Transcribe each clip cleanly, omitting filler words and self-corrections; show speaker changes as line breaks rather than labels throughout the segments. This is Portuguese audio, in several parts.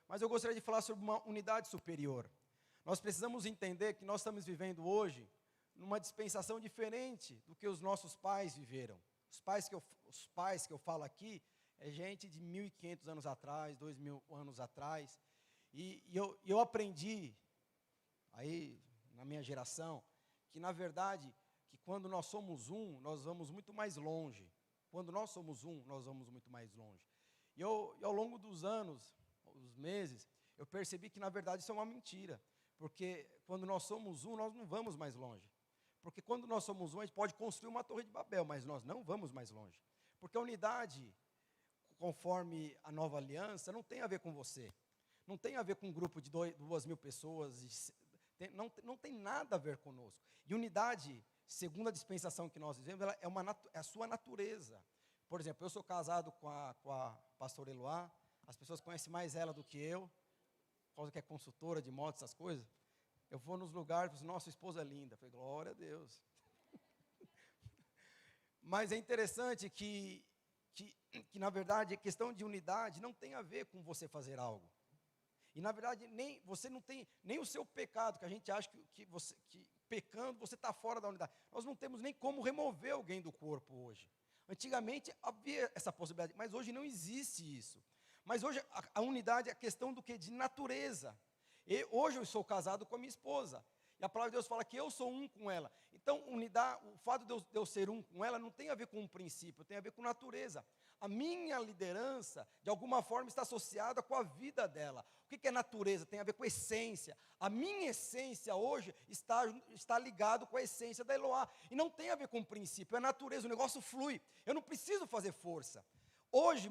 mas eu gostaria de falar sobre uma unidade superior. Nós precisamos entender que nós estamos vivendo hoje numa dispensação diferente do que os nossos pais viveram. Os pais que eu falo aqui é gente de 1.500 anos atrás, 2.000 anos atrás, e eu aprendi, aí na minha geração, que na verdade, que quando nós somos um, nós vamos muito mais longe. Quando nós somos um, nós vamos muito mais longe. E ao longo dos anos, os meses, eu percebi que na verdade isso é uma mentira. Porque quando nós somos um, nós não vamos mais longe. Porque quando nós somos um, a gente pode construir uma torre de Babel, mas nós não vamos mais longe. Porque a unidade, conforme a nova aliança, não tem a ver com você. Não tem a ver com um grupo de 2.000 pessoas. Não tem nada a ver conosco. E unidade, segundo a dispensação que nós vivemos, ela é a sua natureza. Por exemplo, eu sou casado com a pastora Eloá, as pessoas conhecem mais ela do que eu, por causa que é consultora de moto, essas coisas. Eu vou nos lugares e falo, nossa, esposa é linda. Eu falei, glória a Deus. Mas é interessante que, na verdade, a questão de unidade não tem a ver com você fazer algo. E, na verdade, você não tem nem o seu pecado, que a gente acha que pecando, você está fora da unidade. Nós não temos nem como remover alguém do corpo hoje. Antigamente havia essa possibilidade, mas hoje não existe isso. Mas hoje a unidade é a questão do quê? De natureza. Hoje eu sou casado com a minha esposa. E a palavra de Deus fala que eu sou um com ela. Então, o fato de eu ser um com ela não tem a ver com um princípio, tem a ver com natureza. A minha liderança, de alguma forma, está associada com a vida dela. O que é natureza? Tem a ver com essência. A minha essência hoje está ligado com a essência da Eloá. E não tem a ver com princípio, é natureza, o negócio flui. Eu não preciso fazer força. Hoje,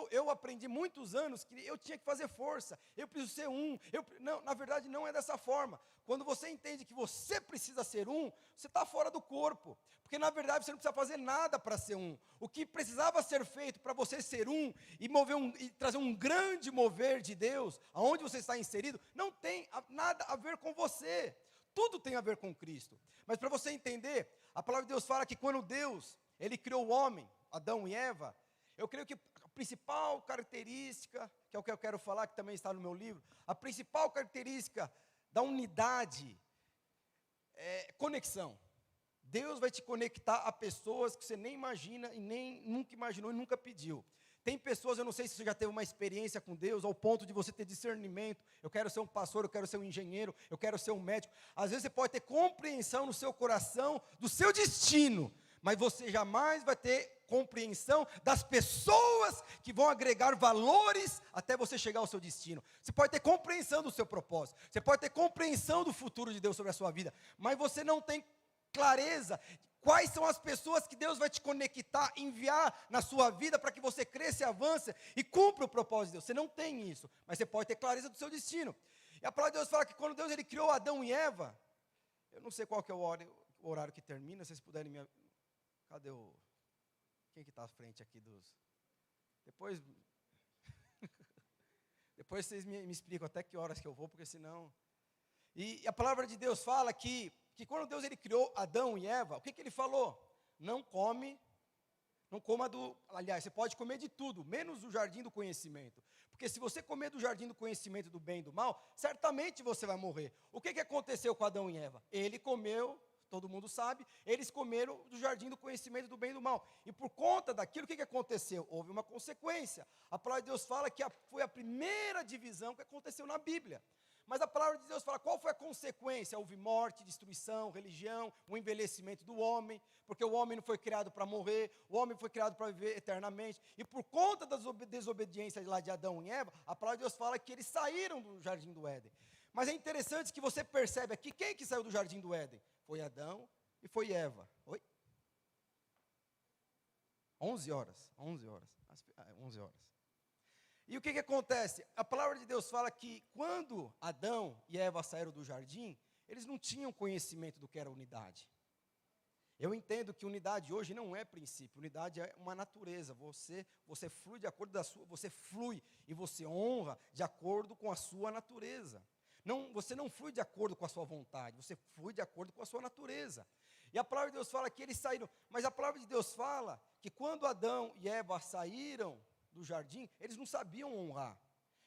eu aprendi muitos anos que eu tinha que fazer força, eu preciso ser um. Não, na verdade, não é dessa forma. Quando você entende que você precisa ser um, você está fora do corpo. Porque, na verdade, você não precisa fazer nada para ser um. O que precisava ser feito para você ser um e trazer um grande mover de Deus, aonde você está inserido, não tem nada a ver com você. Tudo tem a ver com Cristo. Mas para você entender, a palavra de Deus fala que quando Deus, Ele criou o homem, Adão e Eva, eu creio que a principal característica, que é o que eu quero falar, que também está no meu livro, a principal característica da unidade é conexão. Deus vai te conectar a pessoas que você nem imagina e nem nunca imaginou e nunca pediu. Tem pessoas, eu não sei se você já teve uma experiência com Deus, ao ponto de você ter discernimento, eu quero ser um pastor, eu quero ser um engenheiro, eu quero ser um médico. Às vezes você pode ter compreensão no seu coração do seu destino, mas você jamais vai ter compreensão das pessoas que vão agregar valores até você chegar ao seu destino. Você pode ter compreensão do seu propósito, você pode ter compreensão do futuro de Deus sobre a sua vida, mas você não tem clareza de quais são as pessoas que Deus vai te conectar, enviar na sua vida para que você cresça e avance e cumpra o propósito de Deus. Você não tem isso, mas você pode ter clareza do seu destino. E a palavra de Deus fala que quando Deus ele criou Adão e Eva, eu não sei qual que é o horário que termina, se vocês puderem me... Cadê o... Quem que está à frente aqui dos... Depois vocês me explicam até que horas que eu vou, porque senão... E a palavra de Deus fala que quando Deus ele criou Adão e Eva, o que ele falou? Não coma aliás, você pode comer de tudo, menos do jardim do conhecimento. Porque se você comer do jardim do conhecimento do bem e do mal, certamente você vai morrer. O que aconteceu com Adão e Eva? Ele comeu... Todo mundo sabe, eles comeram do jardim do conhecimento do bem e do mal. E por conta daquilo, o que aconteceu? Houve uma consequência. A palavra de Deus fala que foi a primeira divisão que aconteceu na Bíblia. Mas a palavra de Deus fala, qual foi a consequência? Houve morte, destruição, religião, o envelhecimento do homem, porque o homem não foi criado para morrer, o homem foi criado para viver eternamente. E por conta da desobediência lá de Adão e Eva, a palavra de Deus fala que eles saíram do jardim do Éden. Mas é interessante que você percebe aqui, quem que saiu do jardim do Éden? Foi Adão e foi Eva. Oi? 11 horas. 11 horas. E o que acontece? A palavra de Deus fala que quando Adão e Eva saíram do jardim, eles não tinham conhecimento do que era unidade. Eu entendo que unidade hoje não é princípio, unidade é uma natureza. Você flui de acordo você flui e você honra de acordo com a sua natureza. Você não flui de acordo com a sua vontade, você flui de acordo com a sua natureza. E a palavra de Deus fala que eles saíram, mas a palavra de Deus fala que quando Adão e Eva saíram do jardim, eles não sabiam honrar.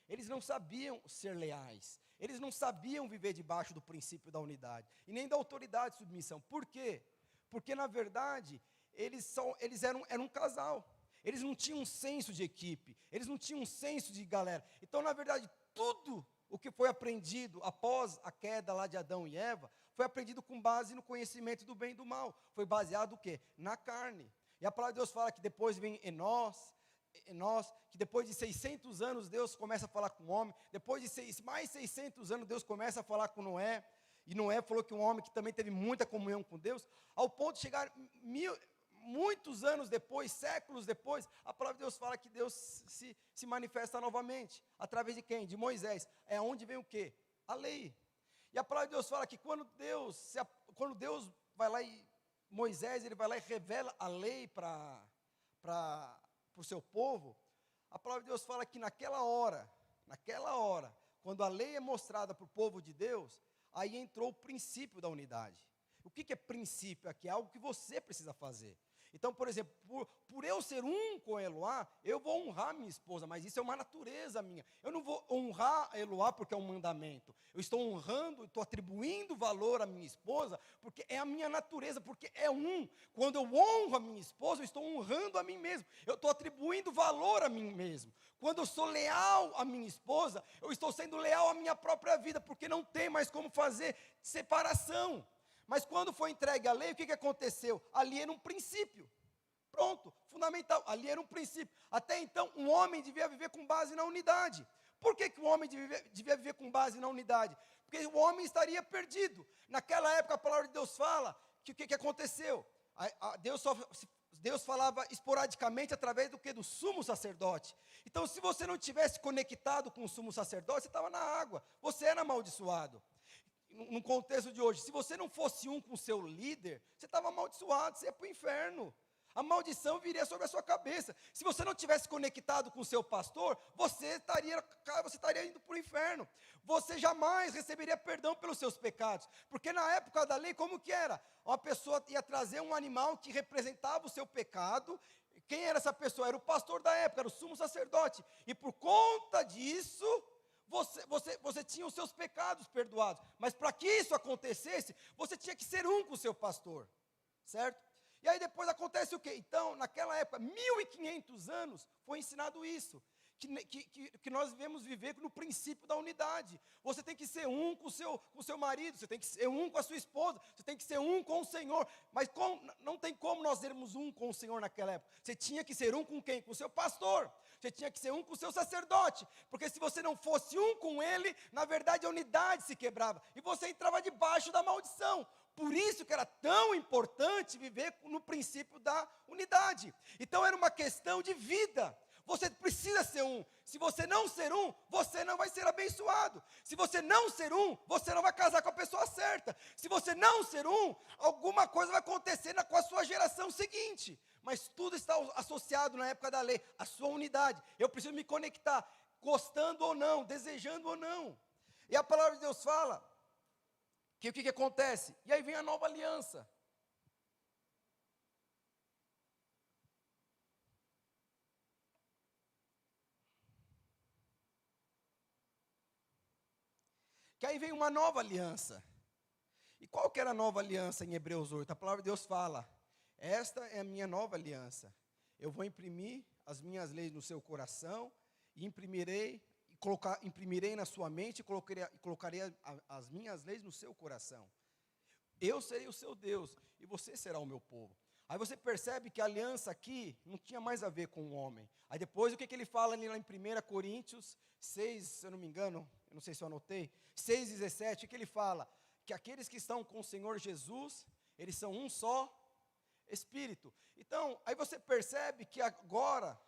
eles não sabiam ser leais. Eles não sabiam viver debaixo do princípio da unidade e nem da autoridade e submissão. Por quê? Porque, na verdade, eles eram um casal. Eles não tinham um senso de equipe, eles não tinham um senso de galera. Então, na verdade, tudo o que foi aprendido após a queda lá de Adão e Eva, foi aprendido com base no conhecimento do bem e do mal. Foi baseado o quê? Na carne. E a palavra de Deus fala que depois vem Enós, que depois de 600 anos Deus começa a falar com o homem, depois de mais 600 anos Deus começa a falar com Noé, e Noé falou que um homem que também teve muita comunhão com Deus, ao ponto de chegar muitos anos depois, séculos depois, a palavra de Deus fala que Deus se manifesta novamente, através de quem? De Moisés. É onde vem o quê? A lei. E a palavra de Deus fala que quando Deus vai lá e Moisés, ele vai lá e revela a lei para o seu povo, a palavra de Deus fala que naquela hora, quando a lei é mostrada para o povo de Deus, aí entrou o princípio da unidade. O que é princípio aqui? É algo que você precisa fazer. Então, por exemplo, por eu ser um com Eloá, eu vou honrar minha esposa, mas isso é uma natureza minha. Eu não vou honrar Eloá porque é um mandamento. Eu estou honrando, estou atribuindo valor à minha esposa, porque é a minha natureza, porque é um. Quando eu honro a minha esposa, eu estou honrando a mim mesmo. Eu estou atribuindo valor a mim mesmo. Quando eu sou leal à minha esposa, eu estou sendo leal à minha própria vida, porque não tem mais como fazer separação. Mas quando foi entregue a lei, o que aconteceu? Ali era um princípio. Pronto, fundamental. Ali era um princípio. Até então, um homem devia viver com base na unidade. Por que o homem devia viver com base na unidade? Porque o homem estaria perdido. Naquela época, a palavra de Deus fala que o que aconteceu? Deus falava esporadicamente através do que? Do sumo sacerdote. Então, se você não tivesse conectado com o sumo sacerdote, você estava na água. Você era amaldiçoado. No contexto de hoje, se você não fosse um com o seu líder, você estava amaldiçoado, você ia para o inferno. A maldição viria sobre a sua cabeça. Se você não tivesse conectado com o seu pastor, você estaria indo para o inferno. Você jamais receberia perdão pelos seus pecados. Porque na época da lei, como que era? Uma pessoa ia trazer um animal que representava o seu pecado. Quem era essa pessoa? Era o pastor da época, era o sumo sacerdote. E por conta disso, você tinha os seus pecados perdoados. Mas para que isso acontecesse, você tinha que ser um com o seu pastor. Certo? E aí depois acontece o quê? Então, naquela época, 1500 anos, foi ensinado isso. Que nós devemos viver no princípio da unidade. Você tem que ser um com o seu marido, você tem que ser um com a sua esposa, você tem que ser um com o Senhor. Mas não tem como nós sermos um com o Senhor naquela época. Você tinha que ser um com quem? Com o seu pastor. Você tinha que ser um com o seu sacerdote, porque se você não fosse um com ele, na verdade a unidade se quebrava, e você entrava debaixo da maldição. Por isso que era tão importante viver no princípio da unidade. Então era uma questão de vida. Você precisa ser um. Se você não ser um, você não vai ser abençoado. Se você não ser um, você não vai casar com a pessoa certa. Se você não ser um, alguma coisa vai acontecer com a sua geração seguinte. Mas tudo está associado na época da lei, a sua unidade. Eu preciso me conectar, gostando ou não, desejando ou não. E a palavra de Deus fala que o que acontece? E aí vem a nova aliança. Que aí vem uma nova aliança. E qual que era a nova aliança em Hebreus 8? A palavra de Deus fala: esta é a minha nova aliança. Eu vou imprimir as minhas leis no seu coração, e imprimirei na sua mente, e colocarei as minhas leis no seu coração. Eu serei o seu Deus, e você será o meu povo. Aí você percebe que a aliança aqui não tinha mais a ver com o homem. Aí depois o que ele fala ali lá em 1 Coríntios 6, se eu não me engano, eu não sei se eu anotei, 6,17, o que ele fala? Que aqueles que estão com o Senhor Jesus, eles são um só Espírito. Então, aí você percebe que agora,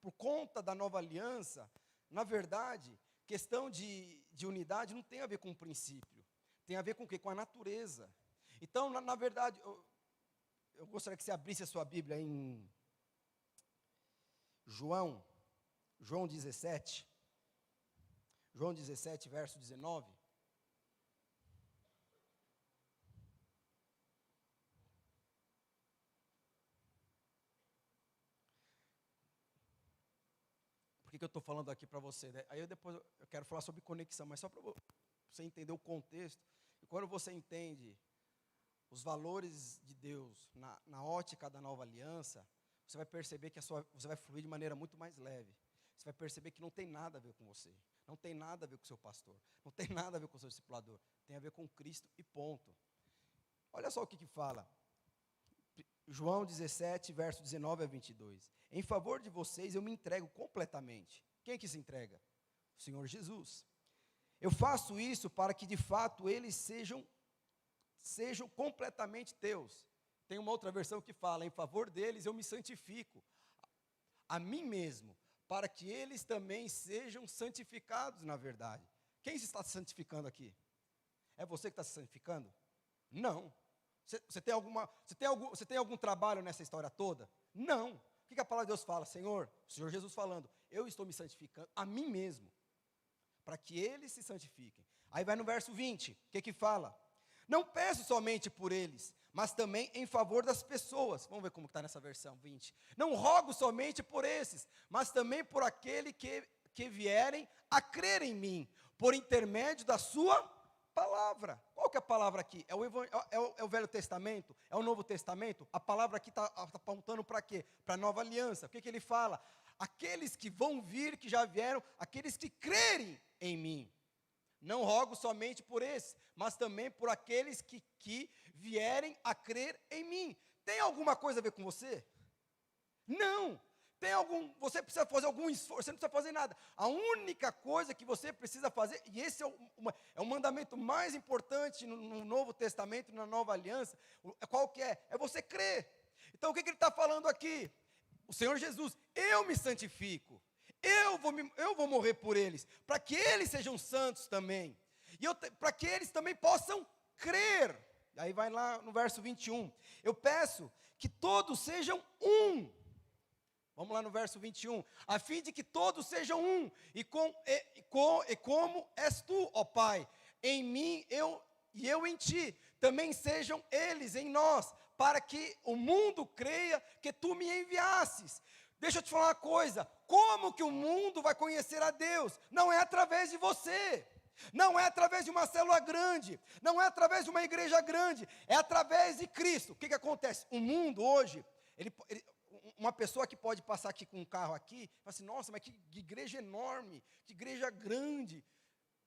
por conta da nova aliança, na verdade, questão de unidade não tem a ver com o princípio, tem a ver com o quê? Com a natureza. Então, na verdade, eu gostaria que você abrisse a sua Bíblia em João 17, verso 19. Por que eu eu estou falando aqui para você, né? Aí depois eu quero falar sobre conexão, mas só para você entender o contexto. E quando você entende os valores de Deus na ótica da nova aliança, você vai perceber que você vai fluir de maneira muito mais leve. Você vai perceber que não tem nada a ver com você. Não tem nada a ver com o seu pastor. Não tem nada a ver com o seu discipulador. Tem a ver com Cristo e ponto. Olha só o que fala. João 17, verso 19 a 22. Em favor de vocês eu me entrego completamente. Quem que se entrega? O Senhor Jesus. Eu faço isso para que de fato eles sejam completamente teus. Tem uma outra versão que fala, em favor deles eu me santifico a mim mesmo, para que eles também sejam santificados na verdade. Quem se está santificando aqui? É você que está se santificando? Não. Você tem algum trabalho nessa história toda? Não. O que a palavra de Deus fala? Senhor, o Senhor Jesus falando, eu estou me santificando a mim mesmo, para que eles se santifiquem. Aí vai no verso 20, o que fala? Não peço somente por eles, mas também em favor das pessoas. Vamos ver como está nessa versão 20. Não rogo somente por esses, mas também por aquele que vierem a crer em mim, por intermédio da sua palavra. Qual que é a palavra aqui? É o Velho Testamento? É o Novo Testamento? A palavra aqui está apontando para quê? Para a nova aliança. O que ele fala? Aqueles que vão vir, que já vieram, aqueles que crerem em mim. Não rogo somente por esses, mas também por aqueles que vierem a crer em mim. Tem alguma coisa a ver com você? Não. Você precisa fazer algum esforço, você não precisa fazer nada. A única coisa que você precisa fazer, e esse é o mandamento mais importante no Novo Testamento, na Nova Aliança, qual que é? É você crer. Então o que ele está falando aqui? O Senhor Jesus, eu me santifico. Eu vou morrer por eles, para que eles sejam santos também, e para que eles também possam crer. Aí vai lá no verso 21, eu peço que todos sejam um. Vamos lá no verso 21, a fim de que todos sejam um, e como és tu, ó Pai, em mim e eu em ti, também sejam eles em nós, para que o mundo creia que tu me enviastes. Deixa eu te falar uma coisa, como que o mundo vai conhecer a Deus? Não é através de você, não é através de uma célula grande, não é através de uma igreja grande, é através de Cristo. O que acontece? O mundo hoje, uma pessoa que pode passar aqui com um carro aqui, fala assim, nossa, mas que igreja enorme, que igreja grande.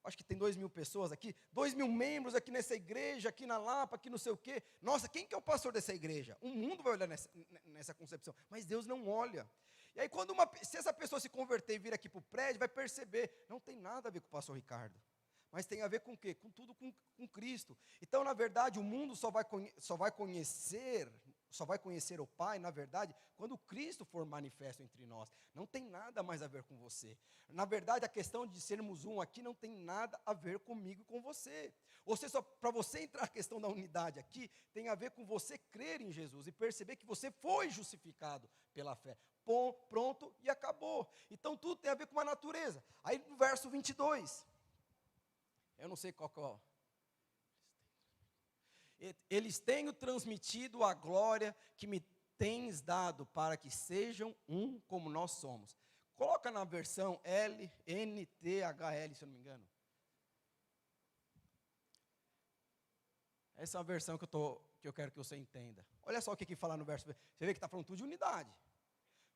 Acho que tem 2.000 pessoas aqui, 2.000 membros aqui nessa igreja, aqui na Lapa, aqui não sei o quê. Nossa, quem que é o pastor dessa igreja? O mundo vai olhar nessa concepção, mas Deus não olha. E aí, se essa pessoa se converter e vir aqui para o prédio, vai perceber, não tem nada a ver com o pastor Ricardo, mas tem a ver com o quê? Com tudo com Cristo. Então, na verdade, o mundo só vai conhecer o Pai, na verdade, quando Cristo for manifesto entre nós. Não tem nada mais a ver com você. Na verdade, a questão de sermos um aqui não tem nada a ver comigo e com você. Para você entrar na questão da unidade aqui, tem a ver com você crer em Jesus e perceber que você foi justificado pela fé. Pronto e acabou. Então, tudo tem a ver com a natureza. Aí, no verso 22, eu não sei qual que é. Eles têm transmitido a glória que me tens dado, para que sejam um como nós somos. Coloca na versão NTHL, se eu não me engano. Essa é a versão que eu quero que você entenda. Olha só o que fala no verso. Você vê que está falando tudo de unidade.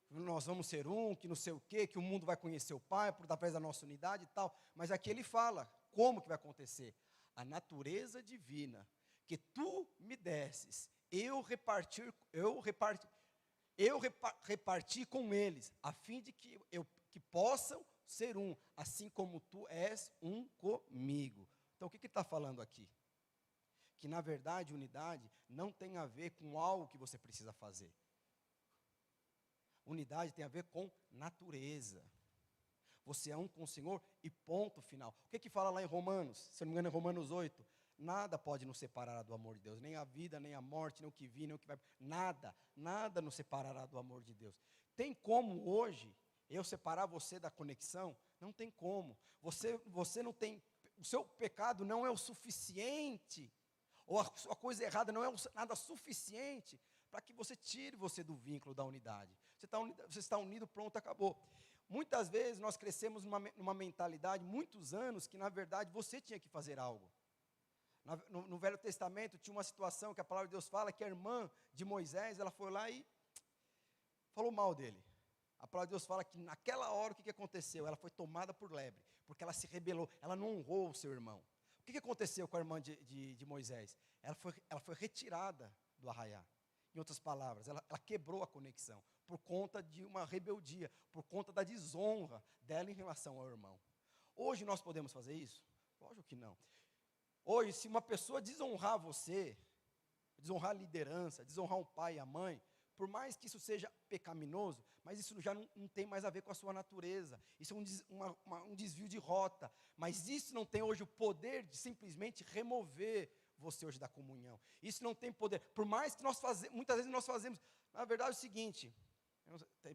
Nós vamos ser um, que não sei o quê, que o mundo vai conhecer o Pai, por através da nossa unidade e tal. Mas aqui ele fala, como que vai acontecer? A natureza divina que tu me desses, eu reparti com eles, a fim de que possam ser um, assim como tu és um comigo. Então o que ele está falando aqui? Que na verdade unidade não tem a ver com algo que você precisa fazer. Unidade tem a ver com natureza. Você é um com o Senhor e ponto final. O que fala lá em Romanos? Se eu não me engano, em Romanos 8. Nada pode nos separar do amor de Deus. Nem a vida, nem a morte, nem o que vir, nem o que vai. Nada nos separará do amor de Deus. Tem como hoje eu separar você da conexão? Não tem como. Você não tem. O seu pecado não é o suficiente. Ou a coisa errada não é nada suficiente para que você tire você do vínculo da unidade. Você está unido, pronto, acabou. Muitas vezes nós crescemos numa mentalidade, muitos anos, que na verdade você tinha que fazer algo. No Velho Testamento tinha uma situação que a palavra de Deus fala que a irmã de Moisés, ela foi lá e falou mal dele. A palavra de Deus fala que naquela hora o que aconteceu? Ela foi tomada por lebre, porque ela se rebelou, ela não honrou o seu irmão. O que aconteceu com a irmã de Moisés? Ela foi retirada do arraiá. Em outras palavras, ela quebrou a conexão, por conta de uma rebeldia, por conta da desonra dela em relação ao irmão. Hoje nós podemos fazer isso? Lógico que não. Hoje, se uma pessoa desonrar você, desonrar a liderança, desonrar o pai e a mãe, por mais que isso seja pecaminoso, mas isso já não tem mais a ver com a sua natureza. Isso é um desvio de rota. Mas isso não tem hoje o poder de simplesmente remover você hoje da comunhão. Isso não tem poder. Por mais que muitas vezes nós fazemos. Na verdade é o seguinte,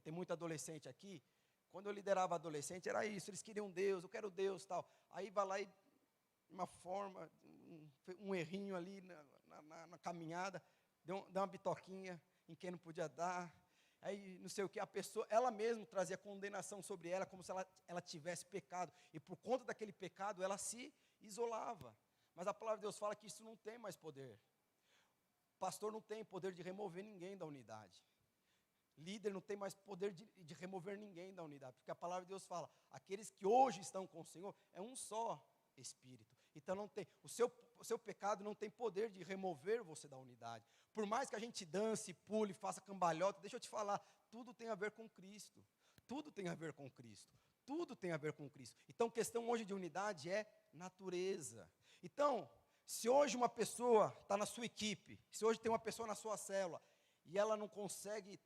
tem muito adolescente aqui. Quando eu liderava adolescente, era isso. Eles queriam Deus, eu quero Deus, tal. Aí vai lá e, de uma forma, um errinho ali na caminhada, deu uma bitoquinha em quem não podia dar, aí não sei o que, a pessoa, ela mesma trazia condenação sobre ela, como se ela tivesse pecado, e por conta daquele pecado, ela se isolava. Mas a palavra de Deus fala que isso não tem mais poder. Pastor não tem poder de remover ninguém da unidade. Líder não tem mais poder de remover ninguém da unidade, porque a palavra de Deus fala, aqueles que hoje estão com o Senhor, é um só Espírito. Então não tem, o seu pecado não tem poder de remover você da unidade. Por mais que a gente dance, pule, faça cambalhota, deixa eu te falar, tudo tem a ver com Cristo. Tudo tem a ver com Cristo. Tudo tem a ver com Cristo. Então, questão hoje de unidade é natureza. Então, se hoje uma pessoa está na sua equipe, se hoje tem uma pessoa na sua célula, e ela não consegue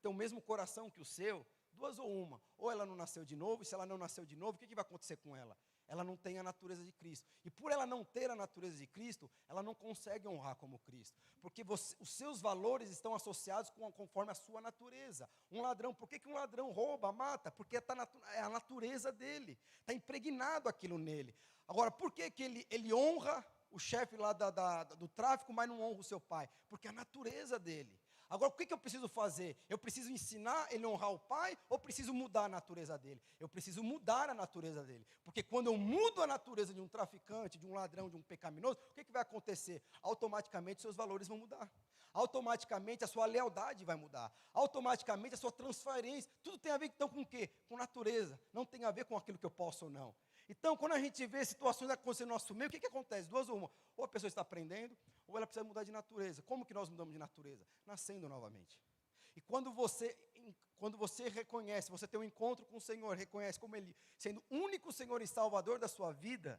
ter o mesmo coração que o seu, duas ou uma, ou ela não nasceu de novo, e se ela não nasceu de novo, o que vai acontecer com ela? Ela não tem a natureza de Cristo. E por ela não ter a natureza de Cristo, ela não consegue honrar como Cristo. Porque os seus valores estão associados conforme a sua natureza. Um ladrão, por que um ladrão rouba, mata? Porque é a natureza dele. Está impregnado aquilo nele. Agora, por que ele honra o chefe lá do tráfico, mas não honra o seu pai? Porque é a natureza dele. Agora, o que eu preciso fazer? Eu preciso ensinar ele a honrar o pai ou preciso mudar a natureza dele? Eu preciso mudar a natureza dele. Porque quando eu mudo a natureza de um traficante, de um ladrão, de um pecaminoso, o que vai acontecer? Automaticamente seus valores vão mudar. Automaticamente a sua lealdade vai mudar. Automaticamente a sua transferência. Tudo tem a ver então com o quê? Com natureza. Não tem a ver com aquilo que eu posso ou não. Então, quando a gente vê situações acontecendo no nosso meio, o que acontece? Duas ou uma. Ou a pessoa está aprendendo, ou ela precisa mudar de natureza. Como que nós mudamos de natureza? Nascendo novamente. E quando você reconhece, você tem um encontro com o Senhor, reconhece como Ele, sendo o único Senhor e Salvador da sua vida,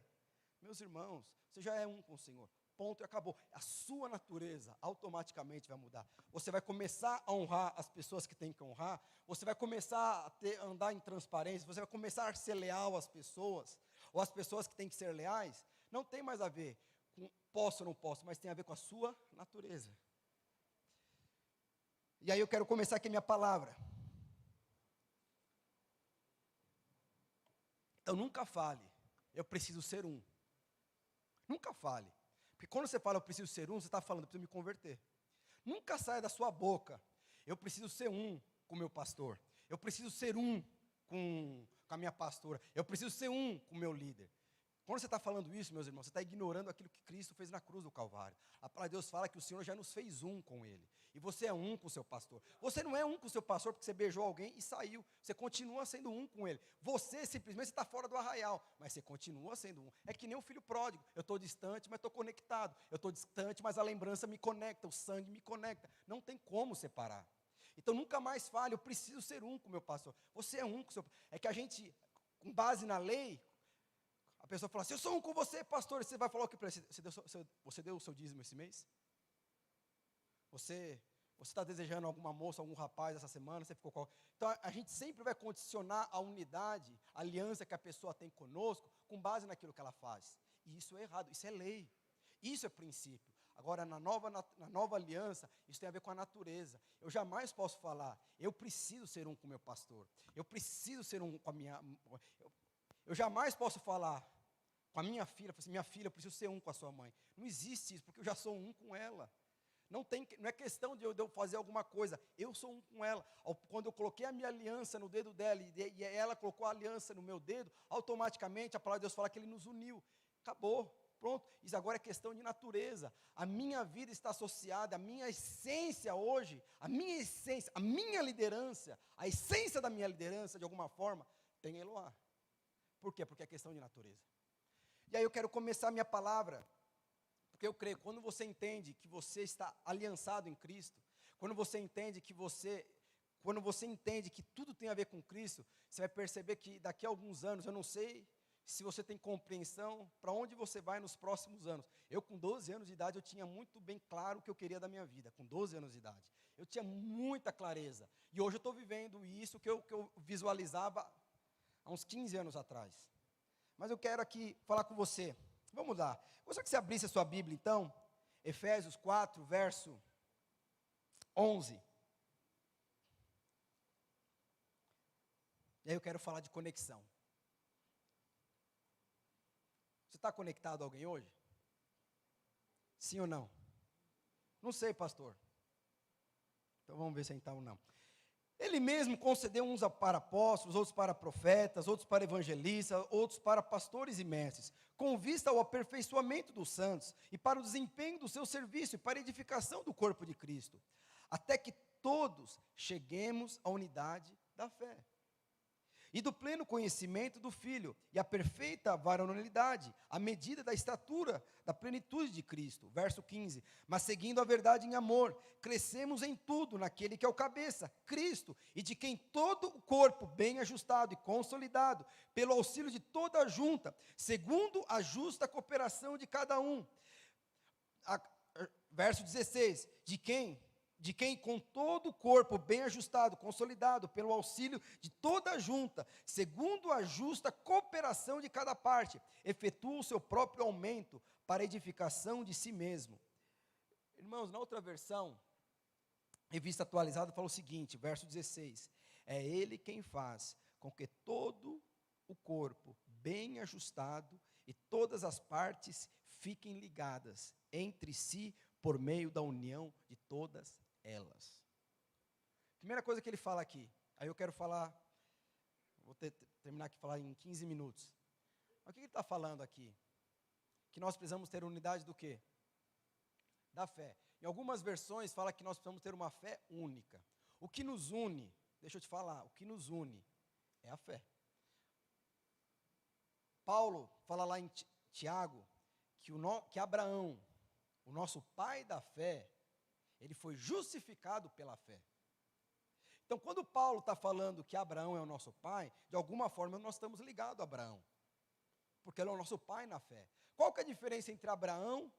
meus irmãos, você já é um com o Senhor. Ponto e acabou. A sua natureza automaticamente vai mudar. Você vai começar a honrar as pessoas que tem que honrar. Você vai começar a andar em transparência. Você vai começar a ser leal às pessoas. Ou às pessoas que têm que ser leais. Não tem mais a ver com posso ou não posso, mas tem a ver com a sua natureza. E aí eu quero começar aqui a minha palavra. Então nunca fale, eu preciso ser um. Nunca fale. Porque quando você fala, eu preciso ser um, você está falando, eu preciso me converter. Nunca saia da sua boca, eu preciso ser um com o meu pastor. Eu preciso ser um com a minha pastora. Eu preciso ser um com o meu líder. Quando você está falando isso, meus irmãos, você está ignorando aquilo que Cristo fez na cruz do Calvário. A palavra de Deus fala que o Senhor já nos fez um com Ele. E você é um com o seu pastor. Você não é um com o seu pastor porque você beijou alguém e saiu. Você continua sendo um com ele. Você simplesmente está fora do arraial, mas você continua sendo um. É que nem o filho pródigo. Eu estou distante, mas estou conectado. Eu estou distante, mas a lembrança me conecta, o sangue me conecta. Não tem como separar. Então nunca mais fale, eu preciso ser um com o meu pastor. Você é um com o seu pastor. É que a gente, com base na lei, a pessoa fala assim, eu sou um com você, pastor. E você vai falar o que para ele? Você deu o seu dízimo esse mês? Você está desejando alguma moça, algum rapaz essa semana? Você ficou Então, a gente sempre vai condicionar a unidade, a aliança que a pessoa tem conosco, com base naquilo que ela faz. E isso é errado, isso é lei. Isso é princípio. Agora, na nova aliança, isso tem a ver com a natureza. Eu jamais posso falar, eu preciso ser um com o meu pastor. Eu preciso ser um com a minha... Eu jamais posso falar com a minha filha, minha filha, eu preciso ser um com a sua mãe. Não existe isso, porque eu já sou um com ela. Não é questão de eu fazer alguma coisa. Eu sou um com ela. Quando eu coloquei a minha aliança no dedo dela e ela colocou a aliança no meu dedo, automaticamente a palavra de Deus fala que Ele nos uniu. Acabou. Pronto. Isso agora é questão de natureza. A minha vida está associada, a minha essência hoje, a minha essência, a minha liderança, a essência da minha liderança, de alguma forma, tem Eloá. Por quê? Porque é questão de natureza. E aí eu quero começar a minha palavra, porque eu creio, quando você entende que você está aliançado em Cristo, quando você entende que tudo tem a ver com Cristo, você vai perceber que daqui a alguns anos, eu não sei se você tem compreensão para onde você vai nos próximos anos. Eu, com 12 anos de idade, eu tinha muito bem claro o que eu queria da minha vida, com 12 anos de idade. Eu tinha muita clareza. E hoje eu estou vivendo isso que eu visualizava há uns 15 anos atrás. Mas eu quero aqui falar com você. Vamos lá. Gostaria que você abrisse a sua Bíblia, então. Efésios 4, verso 11. E aí eu quero falar de conexão. Você está conectado a alguém hoje? Sim ou não? Não sei, pastor. Então vamos ver se então ou não. Ele mesmo concedeu uns para apóstolos, outros para profetas, outros para evangelistas, outros para pastores e mestres, com vista ao aperfeiçoamento dos santos e para o desempenho do seu serviço e para a edificação do corpo de Cristo, até que todos cheguemos à unidade da fé e do pleno conhecimento do Filho, e a perfeita varonilidade, à medida da estatura, da plenitude de Cristo. Verso 15, mas seguindo a verdade em amor, crescemos em tudo naquele que é o cabeça, Cristo, e de quem todo o corpo, bem ajustado e consolidado, pelo auxílio de toda a junta, segundo a justa cooperação de cada um. Verso 16, de quem com todo o corpo bem ajustado, consolidado, pelo auxílio de toda a junta, segundo a justa cooperação de cada parte, efetua o seu próprio aumento para a edificação de si mesmo. Irmãos, na outra versão, revista atualizada, fala o seguinte, verso 16, é Ele quem faz com que todo o corpo bem ajustado e todas as partes fiquem ligadas entre si por meio da união de todas elas. Primeira coisa que ele fala aqui, aí eu quero falar, terminar aqui falar em 15 minutos. Mas o que ele está falando aqui? Que nós precisamos ter unidade do quê? Da fé. Em algumas versões fala que nós precisamos ter uma fé única. O que nos une, deixa eu te falar, o que nos une é a fé. Paulo fala lá em Tiago que Abraão, o nosso pai da fé, ele foi justificado pela fé. Então, quando Paulo está falando que Abraão é o nosso pai, de alguma forma nós estamos ligados a Abraão, porque ele é o nosso pai na fé. Qual que é a diferença entre Abraão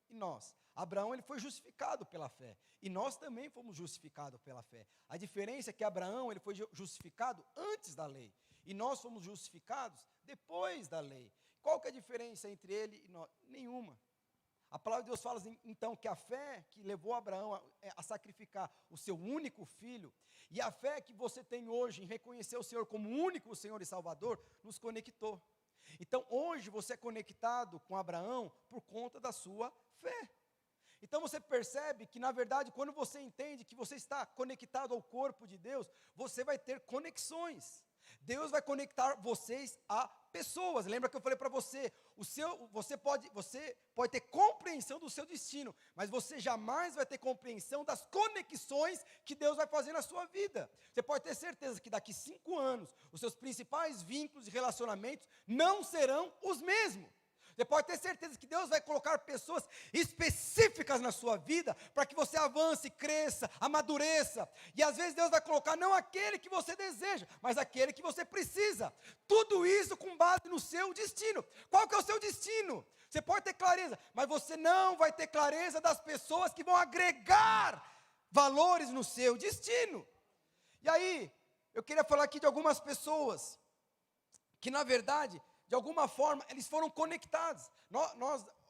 e nós? Abraão, ele foi justificado pela fé, e nós também fomos justificados pela fé. A diferença é que Abraão, ele foi justificado antes da lei, e nós fomos justificados depois da lei. Qual que é a diferença entre ele e nós? Nenhuma. A palavra de Deus fala então que a fé que levou Abraão a sacrificar o seu único filho, e a fé que você tem hoje em reconhecer o Senhor como único Senhor e Salvador, nos conectou. Então hoje você é conectado com Abraão por conta da sua fé. Então você percebe que na verdade quando você entende que você está conectado ao corpo de Deus, você vai ter conexões. Deus vai conectar vocês a pessoas. Lembra que eu falei para você, você pode ter compreensão do seu destino, mas você jamais vai ter compreensão das conexões que Deus vai fazer na sua vida. Você pode ter certeza que daqui 5 anos, os seus principais vínculos e relacionamentos não serão os mesmos. Você pode ter certeza que Deus vai colocar pessoas específicas na sua vida para que você avance, cresça, amadureça. E às vezes Deus vai colocar não aquele que você deseja, mas aquele que você precisa. Tudo isso com base no seu destino. Qual que é o seu destino? Você pode ter clareza, mas você não vai ter clareza das pessoas que vão agregar valores no seu destino. E aí, eu queria falar aqui de algumas pessoas que na verdade, de alguma forma, eles foram conectados.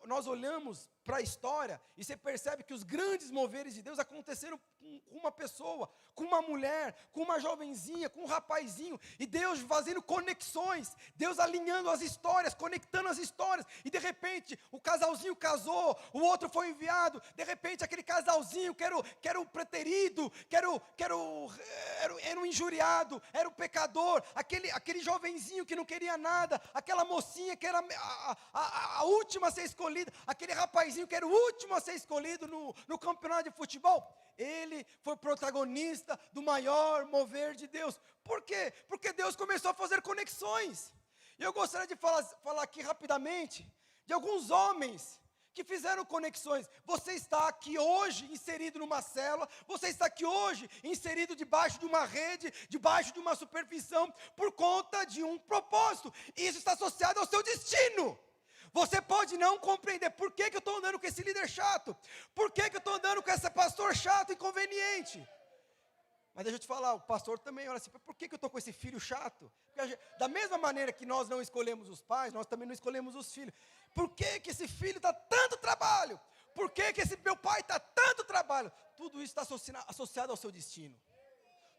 nós olhamos para a história e você percebe que os grandes moveres de Deus aconteceram com uma pessoa, com uma mulher, com uma jovenzinha, com um rapazinho, e Deus fazendo conexões, Deus alinhando as histórias, conectando as histórias, e de repente o casalzinho casou, o outro foi enviado, de repente aquele casalzinho que era o preterido, era o injuriado, era o pecador, aquele jovenzinho que não queria nada, aquela mocinha que era a última a ser escolhida, aquele rapazinho que era o último a ser escolhido no campeonato de futebol, ele foi protagonista do maior mover de Deus. Por quê? Porque Deus começou a fazer conexões. E eu gostaria de falar aqui rapidamente de alguns homens que fizeram conexões. Você está aqui hoje inserido numa célula, você está aqui hoje inserido debaixo de uma rede, debaixo de uma supervisão, por conta de um propósito. Isso está associado ao seu destino. Você pode não compreender por que eu estou andando com esse líder chato, por que eu estou andando com esse pastor chato, inconveniente. Mas deixa eu te falar, o pastor também olha assim, por que eu estou com esse filho chato? Da mesma maneira que nós não escolhemos os pais, nós também não escolhemos os filhos. Por que esse filho dá tanto trabalho? Por que esse meu pai dá tanto trabalho? Tudo isso está associado ao seu destino.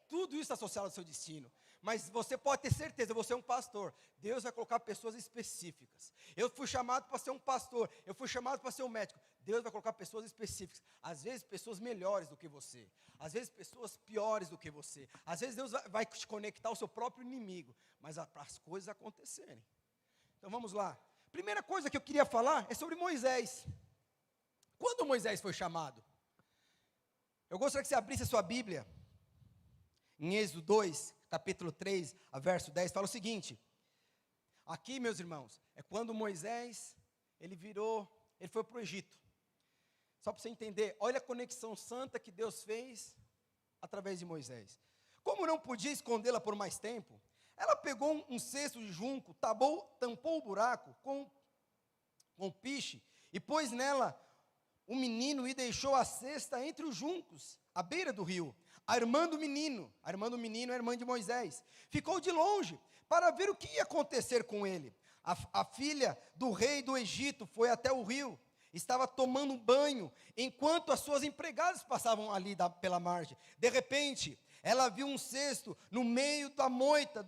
Tudo isso está associado ao seu destino. Mas você pode ter certeza, você é um pastor. Deus vai colocar pessoas específicas. Eu fui chamado para ser um pastor. Eu fui chamado para ser um médico. Deus vai colocar pessoas específicas. Às vezes pessoas melhores do que você. Às vezes pessoas piores do que você. Às vezes Deus vai te conectar ao seu próprio inimigo. Mas para as coisas acontecerem. Então vamos lá. Primeira coisa que eu queria falar é sobre Moisés. Quando Moisés foi chamado? Eu gostaria que você abrisse a sua Bíblia. Em Êxodo 2, capítulo 3, a verso 10, fala o seguinte. Aqui, meus irmãos, é quando Moisés, ele foi para o Egito. Só para você entender, olha a conexão santa que Deus fez através de Moisés. Como não podia escondê-la por mais tempo, ela pegou um cesto de junco, tampou o buraco com piche, e pôs nela o menino e deixou a cesta entre os juncos, à beira do rio. A irmã do menino, a irmã de Moisés, ficou de longe para ver o que ia acontecer com ele. A filha do rei do Egito foi até o rio, estava tomando um banho, enquanto as suas empregadas passavam ali pela margem. De repente, ela viu um cesto no meio da moita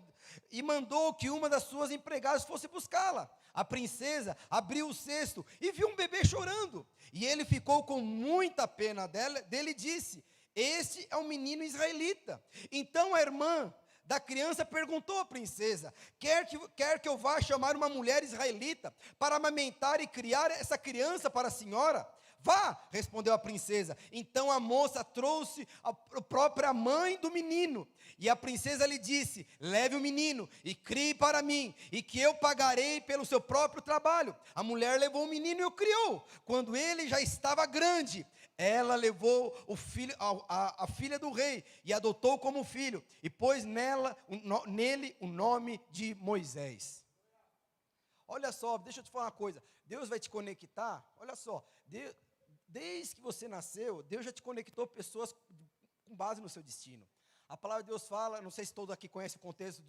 e mandou que uma das suas empregadas fosse buscá-la. A princesa abriu o cesto e viu um bebê chorando. E ele ficou com muita pena dele e disse: este é um menino israelita. Então a irmã da criança perguntou à princesa: quer que eu vá chamar uma mulher israelita para amamentar e criar essa criança para a senhora? Vá, respondeu a princesa. Então a moça trouxe a própria mãe do menino. E a princesa lhe disse: leve o menino e crie para mim, e que eu pagarei pelo seu próprio trabalho. A mulher levou o menino e o criou. Quando ele já estava grande, ela levou a filha do rei e adotou como filho, e pôs nele o nome de Moisés. Olha só, deixa eu te falar uma coisa. Deus vai te conectar, olha só, desde que você nasceu, Deus já te conectou pessoas com base no seu destino. A palavra de Deus fala, não sei se todos aqui conhecem o contexto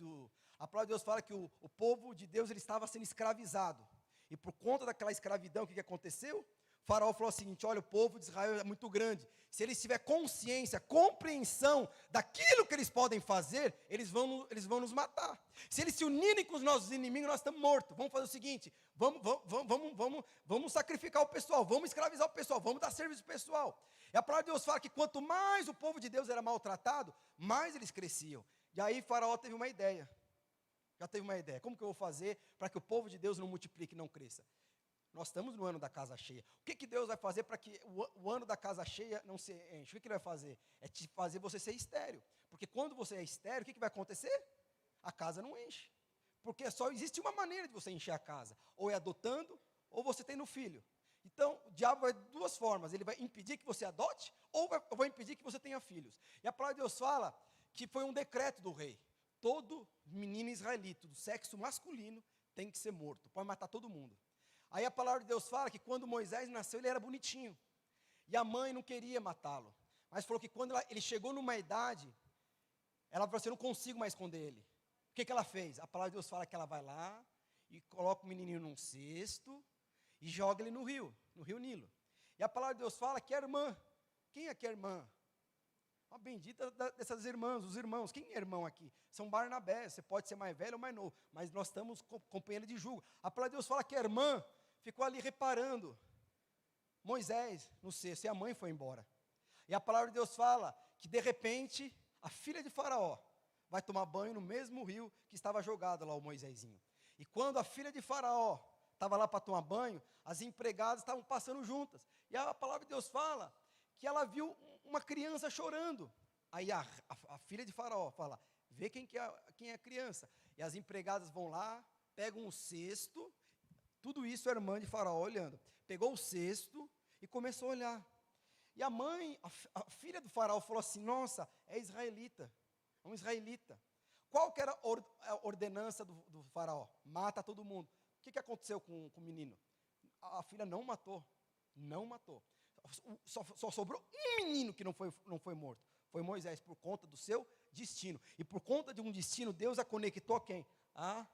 a palavra de Deus fala que o povo de Deus ele estava sendo escravizado. E por conta daquela escravidão, o que aconteceu? O faraó falou o seguinte: olha, o povo de Israel é muito grande. Se eles tiverem consciência, compreensão daquilo que eles podem fazer, eles vão nos matar. Se eles se unirem com os nossos inimigos, nós estamos mortos. Vamos fazer o seguinte: vamos sacrificar o pessoal, vamos escravizar o pessoal, vamos dar serviço ao pessoal. E a palavra de Deus fala que quanto mais o povo de Deus era maltratado, mais eles cresciam. E aí Faraó teve uma ideia. Como que eu vou fazer para que o povo de Deus não multiplique e não cresça? Nós estamos no ano da casa cheia. O que Deus vai fazer para que o ano da casa cheia não se enche? O que Ele vai fazer? É te fazer você ser estéril. Porque quando você é estéril, o que vai acontecer? A casa não enche. Porque só existe uma maneira de você encher a casa. Ou é adotando, ou você tendo filho. Então, o diabo vai de duas formas. Ele vai impedir que você adote, ou vai impedir que você tenha filhos. E a palavra de Deus fala que foi um decreto do rei. Todo menino israelita do sexo masculino tem que ser morto. Pode matar todo mundo. Aí a palavra de Deus fala que quando Moisés nasceu, ele era bonitinho. E a mãe não queria matá-lo. Mas falou que quando ele chegou numa idade, ela falou assim: eu não consigo mais esconder ele. O que ela fez? A palavra de Deus fala que ela vai lá e coloca o menininho num cesto e joga ele no rio Nilo. E a palavra de Deus fala que a irmã, quem é que é a irmã? A bendita dessas irmãs, os irmãos, quem é irmão aqui? São Barnabé, você pode ser mais velho ou mais novo, mas nós estamos companheiros de jugo. A palavra de Deus fala que a irmã ficou ali reparando Moisés no cesto, e a mãe foi embora. E a palavra de Deus fala que de repente, a filha de Faraó vai tomar banho no mesmo rio que estava jogado lá o Moisésinho. E quando a filha de Faraó estava lá para tomar banho, as empregadas estavam passando juntas. E a palavra de Deus fala que ela viu uma criança chorando. Aí a filha de Faraó fala, vê quem é a criança. E as empregadas vão lá, pegam um cesto, tudo isso a irmã de Faraó olhando. Pegou o cesto e começou a olhar. E a mãe, a filha do Faraó falou assim, nossa, é israelita, é um israelita. Qual que era a ordenança do Faraó? Mata todo mundo. O que aconteceu com o menino? A filha não matou. Só sobrou um menino que não foi morto. Foi Moisés, por conta do seu destino. E por conta de um destino, Deus a conectou a quem? A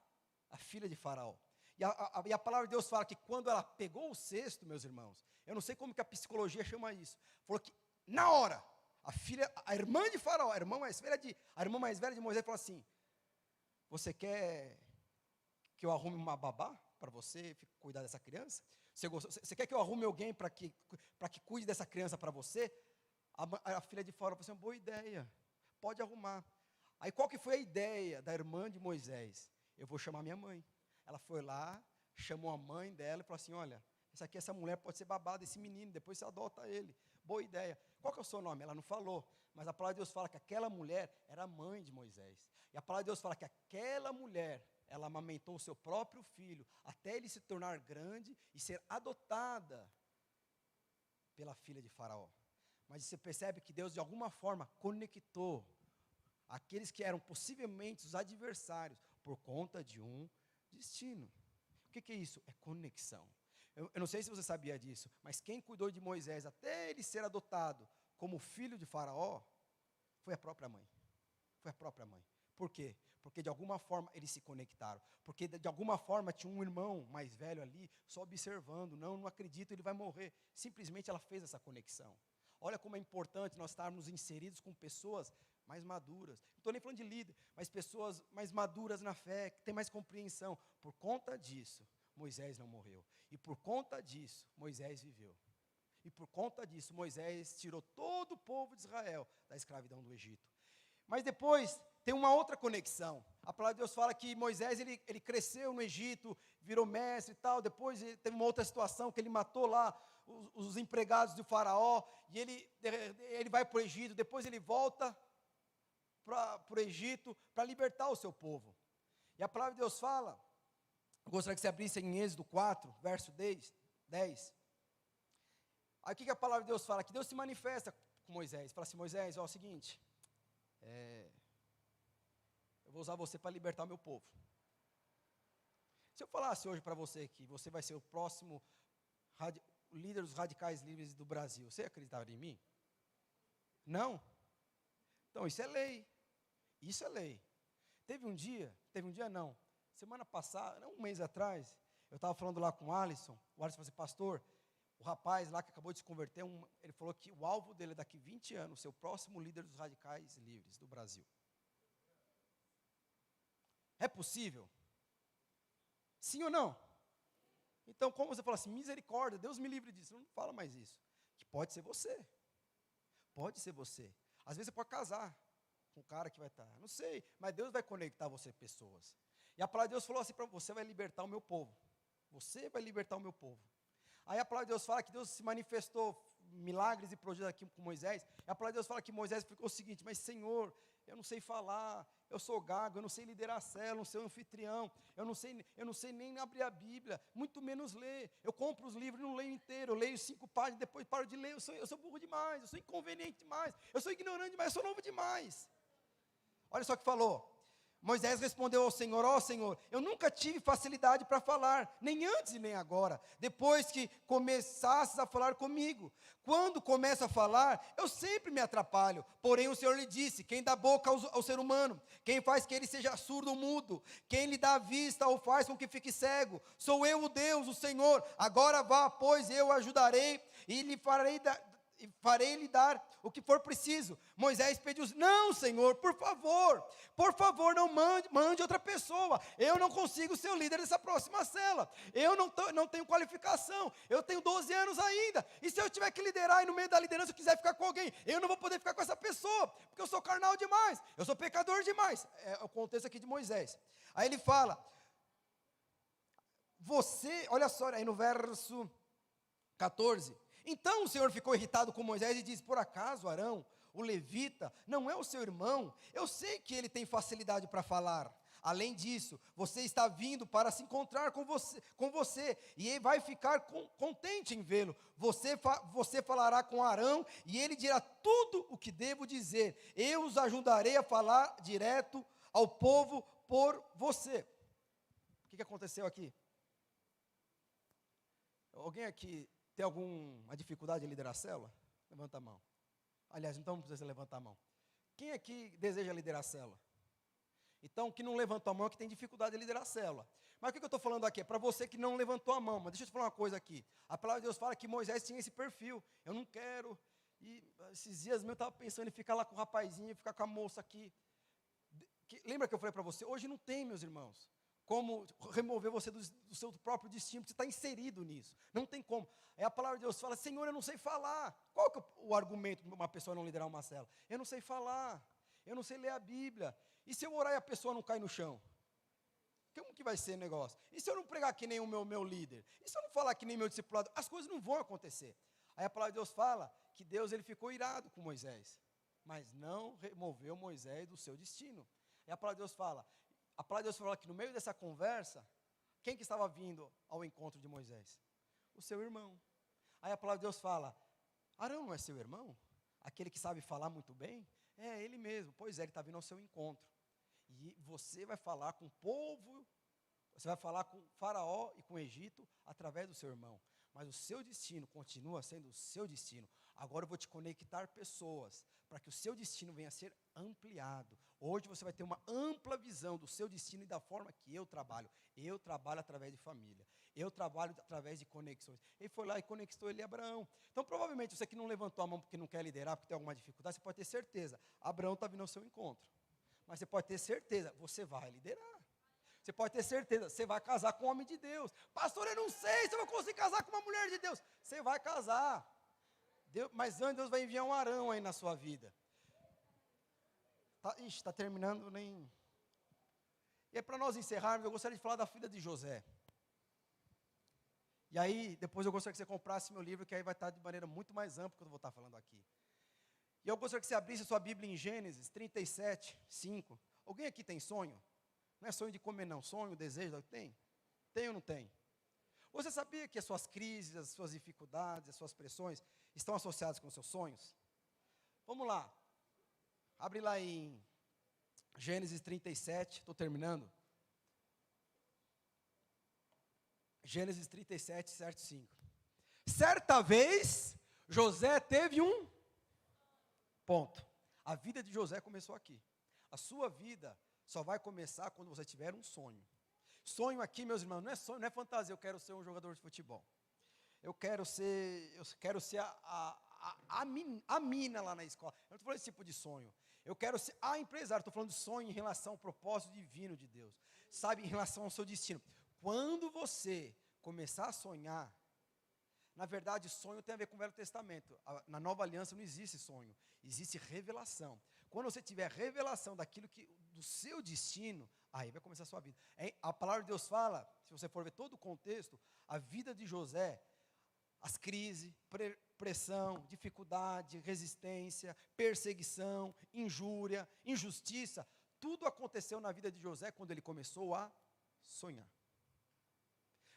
filha de Faraó. E a palavra de Deus fala que quando ela pegou o cesto, meus irmãos, eu não sei como que a psicologia chama isso, falou que na hora, a irmã de Faraó, a irmã mais velha de Moisés, falou assim, você quer que eu arrume uma babá para você cuidar dessa criança? Você quer que eu arrume alguém para que cuide dessa criança para você? A filha de Faraó falou assim, boa ideia, pode arrumar. Aí qual que foi a ideia da irmã de Moisés? Eu vou chamar minha mãe. Ela foi lá, chamou a mãe dela e falou assim, olha, essa mulher pode ser babá desse menino, depois você adota ele. Boa ideia. Qual que é o seu nome? Ela não falou, mas a palavra de Deus fala que aquela mulher era a mãe de Moisés. E a palavra de Deus fala que aquela mulher, ela amamentou o seu próprio filho, até ele se tornar grande e ser adotada pela filha de Faraó. Mas você percebe que Deus, de alguma forma, conectou aqueles que eram possivelmente os adversários, por conta de um destino. O que é isso? É conexão. Eu não sei se você sabia disso, mas quem cuidou de Moisés até ele ser adotado como filho de Faraó, foi a própria mãe. Foi a própria mãe. Por quê? Porque de alguma forma eles se conectaram. Porque de alguma forma tinha um irmão mais velho ali, só observando. Não acredito, ele vai morrer. Simplesmente ela fez essa conexão. Olha como é importante nós estarmos inseridos com pessoas mais maduras. Não estou nem falando de líder, mas pessoas mais maduras na fé, que têm mais compreensão. Por conta disso, Moisés não morreu. E por conta disso, Moisés viveu. E por conta disso, Moisés tirou todo o povo de Israel da escravidão do Egito. Mas depois tem uma outra conexão. A palavra de Deus fala que Moisés, ele cresceu no Egito, virou mestre e tal. Depois teve uma outra situação que ele matou lá os empregados do faraó. E ele vai para o Egito, depois ele volta para o Egito para libertar o seu povo. E a palavra de Deus fala, eu gostaria que você abrisse em Êxodo 4, verso 10. Aí o que a palavra de Deus fala? Que Deus se manifesta com Moisés. Fala assim, Moisés, ó, é o seguinte, eu vou usar você para libertar o meu povo. Se eu falasse hoje para você que você vai ser o próximo líder dos radicais livres do Brasil, você acreditaria em mim? Não? Então isso é lei. Isso é lei. Teve um dia não, semana passada, um mês atrás, eu estava falando lá com o Alisson falou assim, pastor, o rapaz lá que acabou de se converter, ele falou que o alvo dele é daqui 20 anos, ser o próximo líder dos radicais livres do Brasil. É possível? Sim ou não? Então, como você fala assim, misericórdia, Deus me livre disso, não fala mais isso. Que pode ser você. Pode ser você. Às vezes você pode casar com o cara que vai estar, não sei, mas Deus vai conectar você a pessoas. E a palavra de Deus falou assim para você vai libertar o meu povo. Você vai libertar o meu povo. Aí a palavra de Deus fala que Deus se manifestou milagres e prodigios aqui com Moisés. E a palavra de Deus fala que Moisés ficou o seguinte, mas Senhor, eu não sei falar, eu sou gago, eu não sei liderar a célula, eu não sei anfitrião, eu não sei nem abrir a Bíblia, muito menos ler. Eu compro os livros e não leio inteiro, eu leio 5 páginas, depois paro de ler, eu sou burro demais, eu sou inconveniente demais, eu sou ignorante demais, eu sou novo demais. Olha só o que falou. Moisés respondeu ao Senhor: ó Senhor, eu nunca tive facilidade para falar, nem antes e nem agora, depois que começasses a falar comigo. Quando começo a falar, eu sempre me atrapalho. Porém o Senhor lhe disse: quem dá boca ao ser humano, quem faz que ele seja surdo ou mudo, quem lhe dá vista ou faz com que fique cego, sou eu o Deus, o Senhor. Agora vá, pois eu o ajudarei e lhe farei-lhe dar o que for preciso. Moisés pediu: não, Senhor, por favor, não mande outra pessoa. Eu não consigo ser o líder dessa próxima cela. Eu não tenho qualificação. Eu tenho 12 anos ainda. E se eu tiver que liderar e no meio da liderança eu quiser ficar com alguém, eu não vou poder ficar com essa pessoa, porque eu sou carnal demais, eu sou pecador demais. É o contexto aqui de Moisés. Aí ele fala, olha só, aí no verso 14, então o Senhor ficou irritado com Moisés e disse: por acaso Arão, o levita, não é o seu irmão? Eu sei que ele tem facilidade para falar. Além disso, você está vindo para se encontrar com você e ele vai ficar contente em vê-lo. Você falará com Arão e ele dirá tudo o que devo dizer. Eu os ajudarei a falar direto ao povo por você. O que aconteceu aqui? Alguém aqui tem alguma dificuldade em liderar a célula? Levanta a mão. Aliás, então não precisa levantar a mão. Quem aqui deseja liderar a célula? Então, que não levantou a mão é que tem dificuldade em liderar a célula. Mas o que eu estou falando aqui? É para você que não levantou a mão. Mas deixa eu te falar uma coisa aqui. A palavra de Deus fala que Moisés tinha esse perfil. Eu não quero. E esses dias eu estava pensando em ficar lá com o rapazinho, ficar com a moça aqui. Lembra que eu falei para você? Hoje não tem, meus irmãos, como remover você do seu próprio destino, porque você está inserido nisso. Não tem como. Aí a palavra de Deus fala: Senhor, eu não sei falar. Qual que é o argumento para uma pessoa não liderar uma célula? Eu não sei falar. Eu não sei ler a Bíblia. E se eu orar e a pessoa não cai no chão? Como que vai ser o negócio? E se eu não pregar que nem o meu líder? E se eu não falar que nem meu discipulado? As coisas não vão acontecer. Aí a palavra de Deus fala que Deus ele ficou irado com Moisés, mas não removeu Moisés do seu destino. E a palavra de Deus fala que no meio dessa conversa, quem que estava vindo ao encontro de Moisés? O seu irmão. Aí a palavra de Deus fala: Arão não é seu irmão? Aquele que sabe falar muito bem? É ele mesmo. Pois é, ele está vindo ao seu encontro. E você vai falar com o povo, você vai falar com o Faraó e com o Egito através do seu irmão. Mas o seu destino continua sendo o seu destino. Agora eu vou te conectar pessoas, para que o seu destino venha a ser ampliado. Hoje você vai ter uma ampla visão do seu destino e da forma que eu trabalho. Eu trabalho através de família. Eu trabalho através de conexões. Ele foi lá e conectou ele a Abraão. Então, provavelmente, você que não levantou a mão porque não quer liderar, porque tem alguma dificuldade, você pode ter certeza, Abraão está vindo ao seu encontro. Mas você pode ter certeza, você vai liderar. Você pode ter certeza, você vai casar com um homem de Deus. Pastor, eu não sei se eu vou conseguir casar com uma mulher de Deus. Você vai casar. Mas antes Deus vai enviar um Arão aí na sua vida. Está terminando nem... E aí, para nós encerrarmos, eu gostaria de falar da filha de José. E aí, depois eu gostaria que você comprasse meu livro, que aí vai estar de maneira muito mais ampla que eu vou estar falando aqui. E eu gostaria que você abrisse a sua Bíblia em Gênesis 37, 5. Alguém aqui tem sonho? Não é sonho de comer não, sonho, desejo, tem? Tem ou não tem? Você sabia que as suas crises, as suas dificuldades, as suas pressões estão associadas com os seus sonhos? Vamos lá. Abre lá em Gênesis 37, estou terminando. Gênesis 37, certo 5. Certa vez, José teve um ponto. A vida de José começou aqui. A sua vida só vai começar quando você tiver um sonho. Sonho aqui, meus irmãos, não é sonho, não é fantasia. Eu quero ser um jogador de futebol. Eu quero ser a mina lá na escola. Eu não estou falando desse tipo de sonho. Eu quero ser a empresária. Estou falando de sonho em relação ao propósito divino de Deus. Sabe, em relação ao seu destino. Quando você começar a sonhar, na verdade, sonho tem a ver com o Velho Testamento. Na Nova Aliança não existe sonho, existe revelação. Quando você tiver revelação do seu destino, aí vai começar a sua vida. A palavra de Deus fala, se você for ver todo o contexto, a vida de José, as crises, pressão, dificuldade, resistência, perseguição, injúria, injustiça, tudo aconteceu na vida de José quando ele começou a sonhar.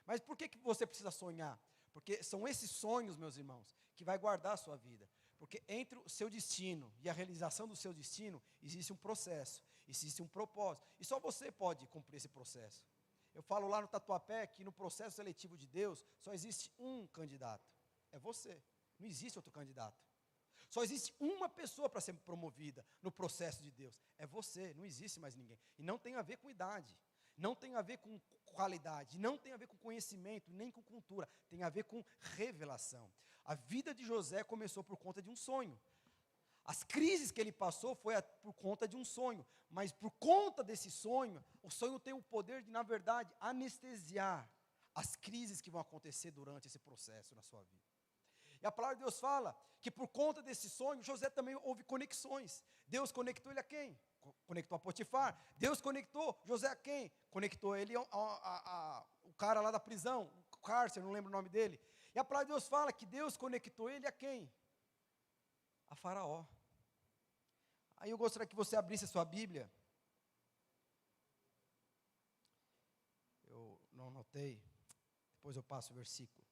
Mas por que você precisa sonhar? Porque são esses sonhos, meus irmãos, que vai guardar a sua vida. Porque entre o seu destino e a realização do seu destino, existe um processo, existe um propósito. E só você pode cumprir esse processo. Eu falo lá no Tatuapé que no processo seletivo de Deus, só existe um candidato. É você. Não existe outro candidato. Só existe uma pessoa para ser promovida no processo de Deus. É você, não existe mais ninguém. E não tem a ver com idade, não tem a ver com qualidade, não tem a ver com conhecimento, nem com cultura. Tem a ver com revelação. A vida de José começou por conta de um sonho. As crises que ele passou foi por conta de um sonho. Mas por conta desse sonho, o sonho tem o poder de, na verdade, anestesiar as crises que vão acontecer durante esse processo na sua vida. E a palavra de Deus fala que por conta desse sonho, José também houve conexões. Deus conectou ele a quem? Conectou a Potifar. Deus conectou José a quem? Conectou ele o cara lá da prisão, o cárcere, não lembro o nome dele. E a palavra de Deus fala que Deus conectou ele a quem? A Faraó. Aí eu gostaria que você abrisse a sua Bíblia. Eu não anotei, depois eu passo o versículo.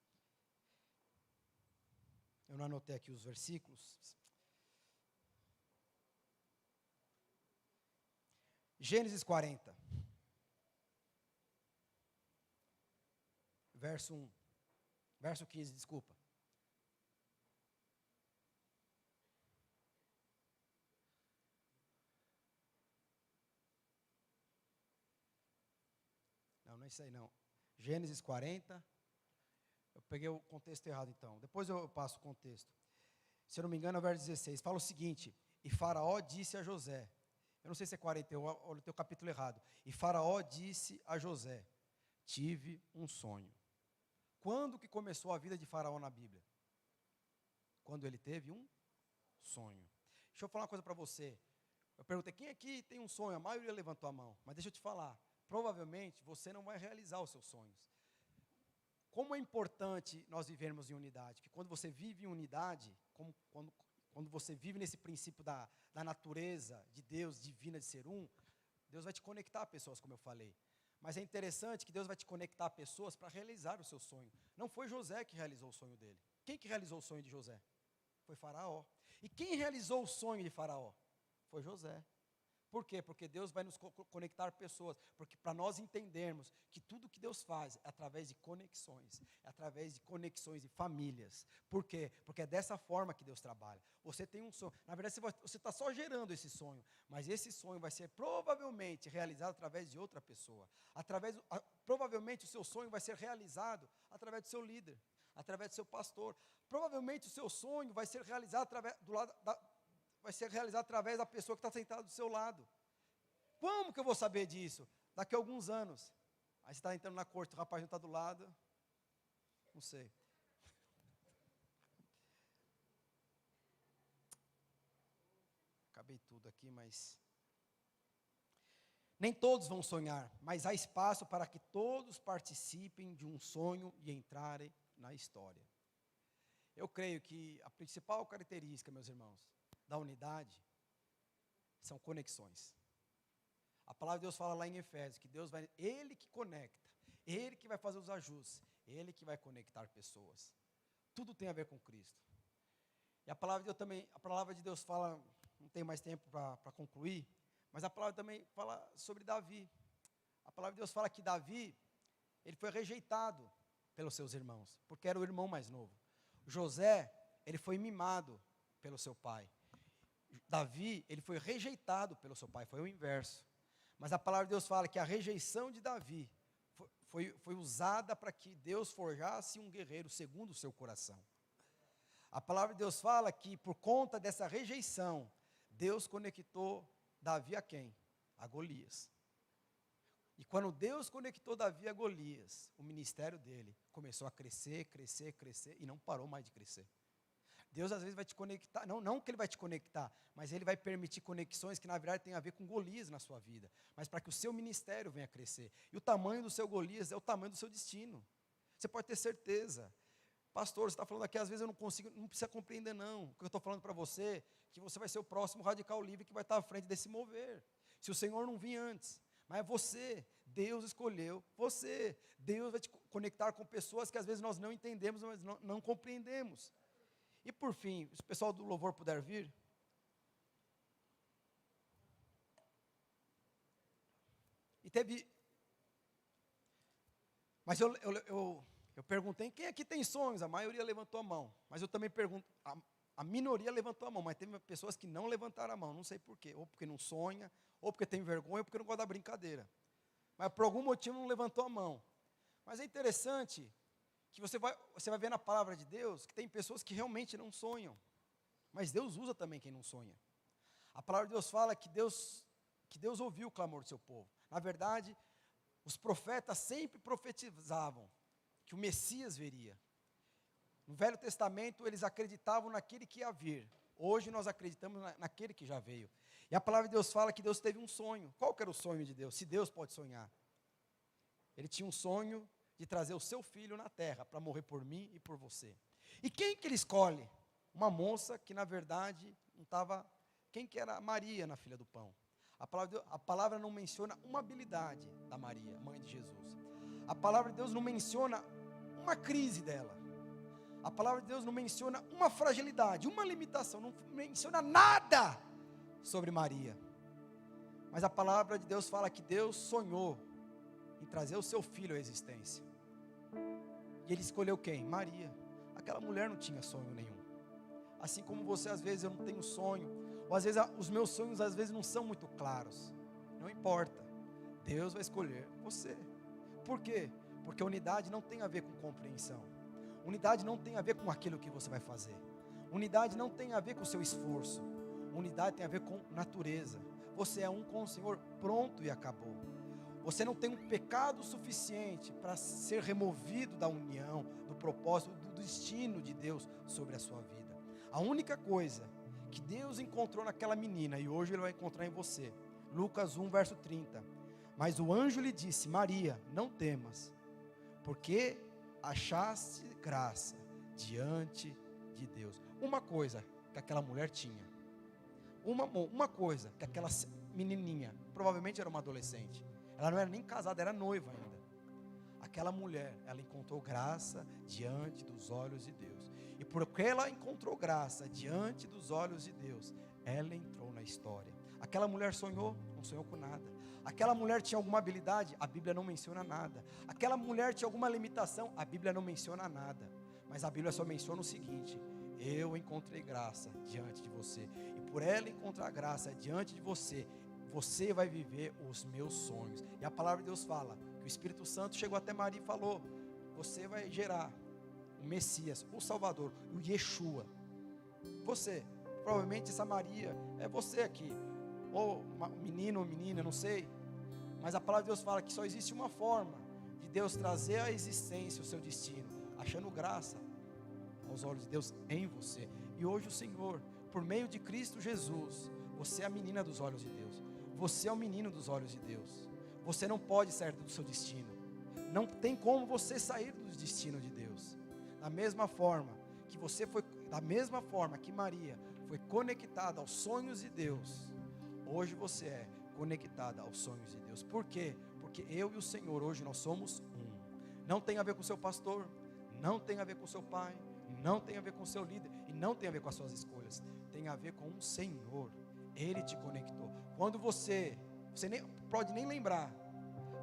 Eu não anotei aqui os versículos. Gênesis 40. Verso 1. Verso 15, desculpa. Não é isso aí não. Gênesis 40. Eu peguei o contexto errado então. Depois eu passo o contexto. Se eu não me engano, é o verso 16. Fala o seguinte: e Faraó disse a José. Eu não sei se é 40, eu olhei o capítulo errado. E Faraó disse a José: tive um sonho. Quando que começou a vida de Faraó na Bíblia? Quando ele teve um sonho. Deixa eu falar uma coisa para você. Eu perguntei, quem aqui tem um sonho? A maioria levantou a mão. Mas deixa eu te falar. Provavelmente você não vai realizar os seus sonhos. Como é importante nós vivermos em unidade. Porque quando você vive em unidade, quando você vive nesse princípio da natureza de Deus, divina de ser um, Deus vai te conectar a pessoas, como eu falei. Mas é interessante que Deus vai te conectar a pessoas para realizar o seu sonho. Não foi José que realizou o sonho dele. Quem que realizou o sonho de José? Foi Faraó. E quem realizou o sonho de Faraó? Foi José. Por quê? Porque Deus vai nos conectar pessoas, porque para nós entendermos que tudo que Deus faz é através de conexões, é através de conexões de famílias. Por quê? Porque é dessa forma que Deus trabalha. Você tem um sonho, na verdade você está só gerando esse sonho, mas esse sonho vai ser provavelmente realizado através de outra pessoa. Provavelmente o seu sonho vai ser realizado através do seu líder, através do seu pastor. Provavelmente o seu sonho vai ser realizado através da pessoa que está sentada do seu lado. Como que eu vou saber disso? Daqui a alguns anos. Aí você está entrando na corte, o rapaz não está do lado. Não sei. Acabei tudo aqui, mas... Nem todos vão sonhar, mas há espaço para que todos participem de um sonho e entrarem na história. Eu creio que a principal característica, meus irmãos, da unidade, são conexões. A palavra de Deus fala lá em Efésios, que Deus vai, Ele que conecta, Ele que vai fazer os ajustes, Ele que vai conectar pessoas. Tudo tem a ver com Cristo. E a palavra de Deus fala, não tenho mais tempo para concluir, mas a palavra também fala sobre Davi. A palavra de Deus fala que Davi, ele foi rejeitado pelos seus irmãos, porque era o irmão mais novo. José, ele foi mimado pelo seu pai. Davi, ele foi rejeitado pelo seu pai, foi o inverso. Mas a palavra de Deus fala que a rejeição de Davi foi usada para que Deus forjasse um guerreiro segundo o seu coração. A palavra de Deus fala que por conta dessa rejeição, Deus conectou Davi a quem? A Golias. E quando Deus conectou Davi a Golias, o ministério dele começou a crescer, crescer, crescer e não parou mais de crescer. Deus às vezes vai te conectar, não que Ele vai te conectar, mas Ele vai permitir conexões que na verdade tem a ver com Golias na sua vida, mas para que o seu ministério venha a crescer. E o tamanho do seu Golias é o tamanho do seu destino. Você pode ter certeza. Pastor, você está falando aqui, às vezes eu não consigo, não precisa compreender não. O que eu estou falando para você, que você vai ser o próximo radical livre que vai estar à frente desse mover. Se o Senhor não vir antes. Mas é você, Deus escolheu você. Deus vai te conectar com pessoas que às vezes nós não entendemos, mas não compreendemos. E por fim, se o pessoal do louvor puder vir. E teve... Mas eu perguntei, quem aqui tem sonhos? A maioria levantou a mão. Mas eu também pergunto, a minoria levantou a mão, mas teve pessoas que não levantaram a mão, não sei porquê. Ou porque não sonha, ou porque tem vergonha, ou porque não gosta da brincadeira. Mas por algum motivo não levantou a mão. Mas é interessante que você vai ver na palavra de Deus que tem pessoas que realmente não sonham. Mas Deus usa também quem não sonha. A palavra de Deus fala que Deus ouviu o clamor do seu povo. Na verdade, os profetas sempre profetizavam que o Messias viria. No Velho Testamento, eles acreditavam naquele que ia vir. Hoje nós acreditamos naquele que já veio. E a palavra de Deus fala que Deus teve um sonho. Qual que era o sonho de Deus? Se Deus pode sonhar. Ele tinha um sonho de trazer o seu filho na terra para morrer por mim e por você. E quem que ele escolhe? Uma moça que na verdade não estava... Quem que era Maria na filha do pão? A palavra não menciona uma habilidade da Maria, mãe de Jesus. A palavra de Deus não menciona uma crise dela. A palavra de Deus não menciona uma fragilidade, uma limitação, não menciona nada sobre Maria. Mas a palavra de Deus fala que Deus sonhou em trazer o seu filho à existência. E ele escolheu quem? Maria. Aquela mulher não tinha sonho nenhum. Assim como você, às vezes, eu não tenho sonho. Ou às vezes, os meus sonhos, às vezes, não são muito claros. Não importa. Deus vai escolher você. Por quê? Porque a unidade não tem a ver com compreensão. Unidade não tem a ver com aquilo que você vai fazer. Unidade não tem a ver com o seu esforço. Unidade tem a ver com natureza. Você é um com o Senhor, pronto e acabou. Você não tem um pecado suficiente para ser removido da união, do propósito, do destino de Deus sobre a sua vida. A única coisa que Deus encontrou naquela menina, e hoje Ele vai encontrar em você, Lucas 1, verso 30. Mas o anjo lhe disse: Maria, não temas, porque achaste graça diante de Deus. Uma coisa que aquela mulher tinha, uma coisa que aquela menininha, provavelmente era uma adolescente, ela não era nem casada, era noiva ainda. Aquela mulher, ela encontrou graça diante dos olhos de Deus. E porque ela encontrou graça diante dos olhos de Deus, ela entrou na história. Aquela mulher sonhou? Não sonhou com nada. Aquela mulher tinha alguma habilidade? A Bíblia não menciona nada. Aquela mulher tinha alguma limitação? A Bíblia não menciona nada. Mas a Bíblia só menciona o seguinte: eu encontrei graça diante de você. E por ela encontrar graça diante de você, você vai viver os meus sonhos. E a palavra de Deus fala que o Espírito Santo chegou até Maria e falou: você vai gerar o Messias, o Salvador, o Yeshua. Você, provavelmente essa Maria é você aqui, ou menino ou menina, não sei. Mas a palavra de Deus fala que só existe uma forma de Deus trazer à existência o seu destino, achando graça aos olhos de Deus em você. E hoje o Senhor, por meio de Cristo Jesus, você é a menina dos olhos de Deus. Você é o menino dos olhos de Deus. Você não pode sair do seu destino. Não tem como você sair do destino de Deus. Da mesma forma que Maria foi conectada aos sonhos de Deus, hoje você é conectada aos sonhos de Deus. Por quê? Porque eu e o Senhor hoje nós somos um. Não tem a ver com o seu pastor, não tem a ver com o seu pai, não tem a ver com o seu líder, e não tem a ver com as suas escolhas. Tem a ver com o Senhor. Ele te conectou. Quando você nem pode nem lembrar,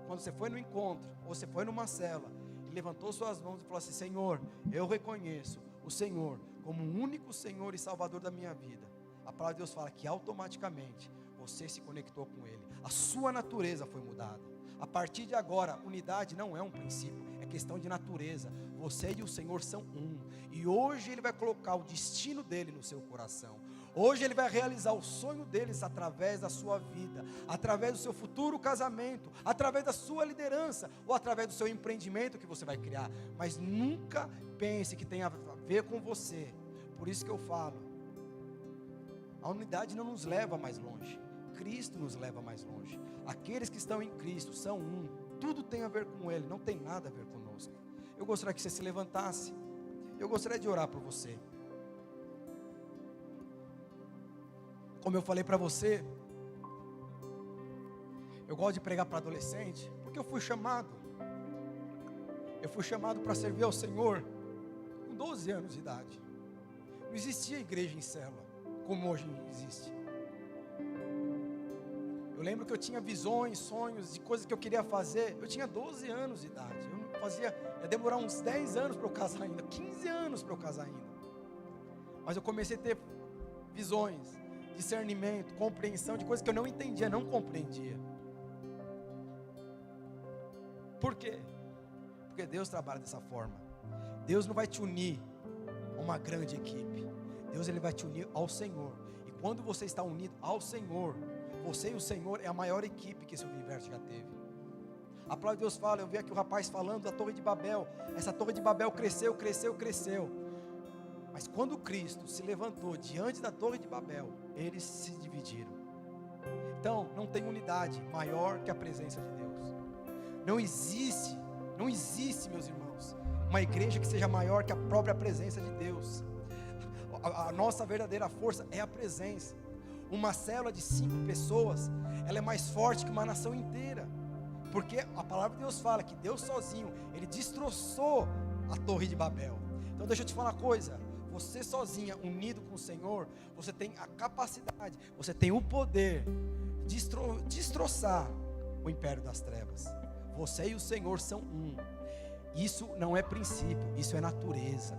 quando você foi no encontro, ou você foi numa cela, e levantou suas mãos e falou assim: Senhor, eu reconheço o Senhor como o único Senhor e Salvador da minha vida. A palavra de Deus fala que automaticamente você se conectou com Ele. A sua natureza foi mudada. A partir de agora, unidade não é um princípio, é questão de natureza. Você e o Senhor são um. E hoje Ele vai colocar o destino dEle no seu coração. Hoje Ele vai realizar o sonho deles através da sua vida, através do seu futuro casamento, através da sua liderança, ou através do seu empreendimento que você vai criar. Mas nunca pense que tem a ver com você. Por isso que eu falo, a unidade não nos leva mais longe, Cristo nos leva mais longe. Aqueles que estão em Cristo são um. Tudo tem a ver com Ele, não tem nada a ver conosco. Eu gostaria que você se levantasse. Eu gostaria de orar por você. Como eu falei para você, eu gosto de pregar para adolescente, porque eu fui chamado para servir ao Senhor com 12 anos de idade. Não existia igreja em célula, como hoje existe. Eu lembro que eu tinha visões, sonhos de coisas que eu queria fazer. Eu tinha 12 anos de idade. Eu não fazia, ia demorar uns 10 anos para eu casar ainda, 15 anos para eu casar ainda. Mas eu comecei a ter visões, discernimento, compreensão de coisas que eu não entendia, não compreendia. Por quê? Porque Deus trabalha dessa forma. Deus não vai te unir a uma grande equipe. Deus, Ele vai te unir ao Senhor. E quando você está unido ao Senhor, você e o Senhor é a maior equipe que esse universo já teve. A palavra de Deus fala, eu vi aqui o rapaz falando da Torre de Babel. Essa Torre de Babel cresceu, cresceu, cresceu. Mas quando Cristo se levantou diante da Torre de Babel, eles se dividiram. Então, não tem unidade maior que a presença de Deus. Não existe, meus irmãos, uma igreja que seja maior que a própria presença de Deus. A nossa verdadeira força é a presença. Uma célula de 5 pessoas, ela é mais forte que uma nação inteira. Porque a palavra de Deus fala que Deus sozinho, Ele destroçou a Torre de Babel. Então deixa eu te falar uma coisa. Você sozinha, unido com o Senhor, você tem a capacidade, você tem o poder de destroçar o império das trevas. Você e o Senhor são um. Isso não é princípio, isso é natureza.